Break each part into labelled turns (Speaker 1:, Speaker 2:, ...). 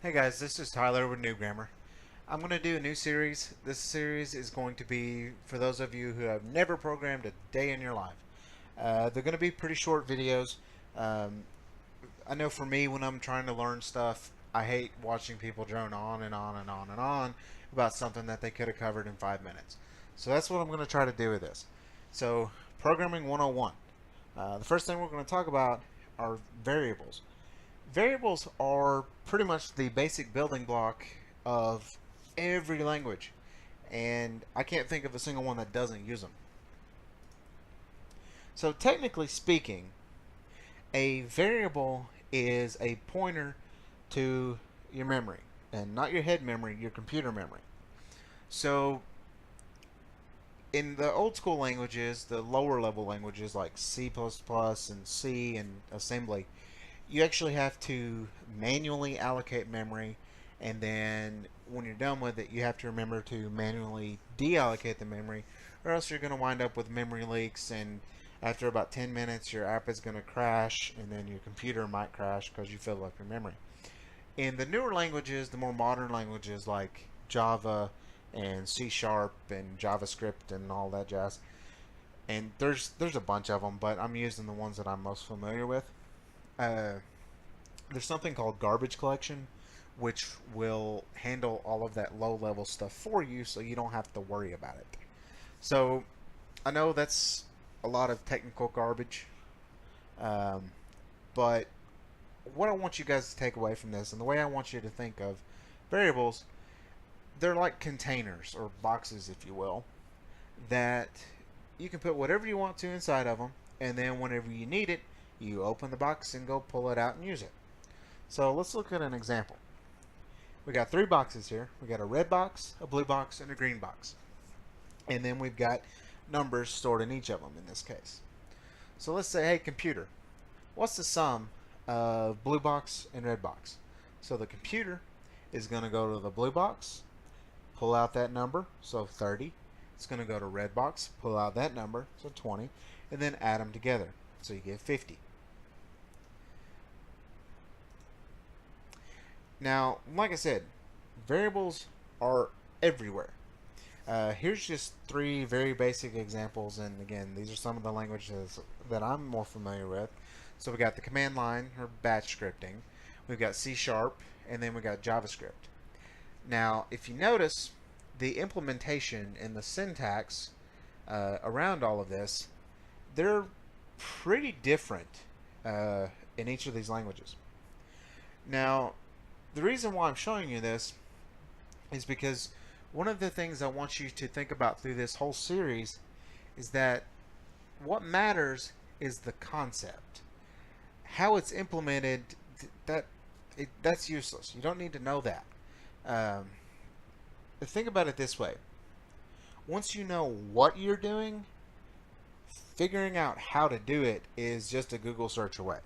Speaker 1: Hey guys, this is Tyler with nubgrammer. I'm going to do a new series. This series is going to be for those of you who have never programmed a day in your life. They're going to be pretty short videos. Um, I know for me, when I'm trying to learn stuff, I hate watching people drone on and on and on and on about something that they could have covered in 5 minutes. So that's what I'm going to try to do with this. So, Programming 101. The first thing we're going to talk about are variables. Variables are pretty much the basic building block of every language, and I can't think of a single one that doesn't use them. So technically speaking, a variable is a pointer to your memory, and not your head memory, your computer memory. So in the old school languages, the lower level languages like C++ and C and assembly, you actually have to manually allocate memory, and then when you're done with it, you have to remember to manually deallocate the memory, or else you're going to wind up with memory leaks, and after about 10 minutes your app is going to crash, and then your computer might crash because you filled up your memory. In the newer languages, the more modern languages like Java and C Sharp and JavaScript and all that jazz, and there's a bunch of them, but I'm using the ones that I'm most familiar with. uh, there's something called garbage collection, which will handle all of that low level stuff for you so you don't have to worry about it. So I know that's a lot of technical garbage, um, but what I want you guys to take away from this, and the way I want you to think of variables, they're like containers or boxes, if you will, that you can put whatever you want to inside of them, and then whenever you need it, you open the box and go pull it out and use it. So let's look at an example. We got three boxes here. We got a red box, a blue box, and a green box. And then we've got numbers stored in each of them in this case. So let's say, hey computer, what's the sum of blue box and red box? So the computer is going to go to the blue box, pull out that number, so 30. It's going to go to red box, pull out that number, so 20, and then add them together, so you get 50. Now, like I said, variables are everywhere. Here's just three very basic examples, and again, these are some of the languages that I'm more familiar with. So we got the command line, or batch scripting. We've got C Sharp, and then we got JavaScript. Now, if you notice, the implementation and the syntax around all of this, they're pretty different in each of these languages. Now, the reason why I'm showing you this is because one of the things I want you to think about through this whole series is that what matters is the concept. How it's implemented, that's useless. You don't need to know that. Think about it this way. Once you know what you're doing, figuring out how to do it is just a Google search away.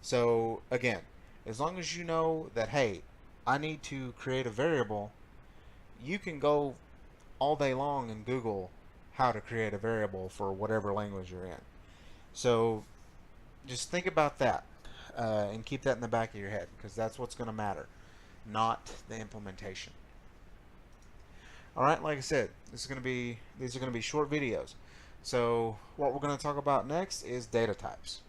Speaker 1: So again, as long as you know that, hey, I need to create a variable, you can go all day long and Google how to create a variable for whatever language you're in. So just think about that and keep that in the back of your head, because that's what's going to matter, not the implementation. All right, like I said, these are going to be short videos. So what we're going to talk about next is data types.